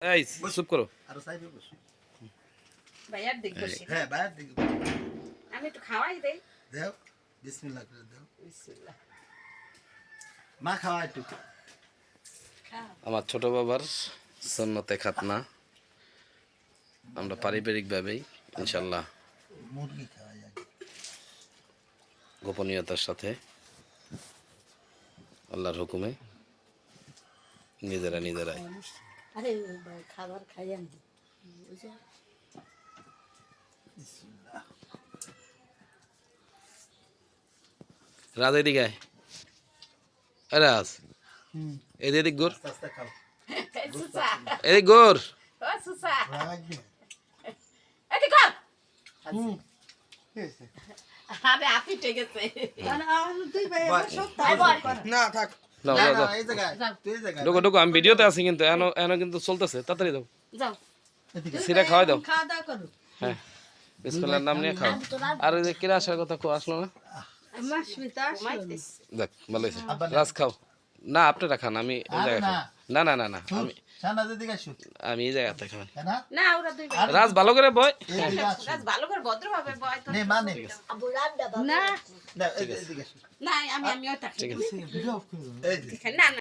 এই চুপ করো। আরো সাইডে বসো। ভাইয়ার দিক বসে হ্যাঁ বাইরে দিকে আমি একটু খাওয়াই দেই। দাও বিসমিল্লাহ করে দাও। বিসমিল্লাহ। মা খাওয়া একটু। আমার ছোট বাবার সুন্নতে খাতনা আমরা পারিবারিকভাবেই ইনশাল্লাহ মুরগি খাওয়া যায়। গোপনীয়তার সাথে আল্লাহর হুকুমে নিজেরাই আরে খাবার খাই আমি বিসমিল্লাহ। রাজ এদিকে আয়। এ রাজ এদিক গোর আস্তে আস্তে খাও। সুসা এদিক গোর ও সুসা রাখবে। এদিক কর কি হয়েছে? আরে আপনি ঠিক আছে না থাক। যাও না যাও না যাও এই জায়গায় তুই এই জায়গায়। ঢোকো ঢোকো আমি ভিডিওতে আছি কিন্তু এনো এনো কিন্তু চলতেছে তাড়াতাড়ি দাও যাও এদিকে। সিরা খাওয়াই দাও খাওয়া দাওয়া করো হ্যাঁ বিসমিল্লাহর নাম নিয়ে খাও আর ওই যে কিরা আসার কথা কো আসলো না মাসমিতা ঘুমাইতেছে দেখ ভালো হয়েছে রাজ খাও না আপনারা খান আমি এই আরে জায়গায় না। খাই না না না না আমি সানাদের দিকে আসো। আমি এই জায়গাতে খাই কেন? না ওরা দুই ভাই রাজ ভালো করে বয় এইদিকে আসো। রাজ ভালো করে ভদ্রভাবে বয় তো নে মা নে। না না এদিকে আসো। না আমি ওটা খাই এই যে। না না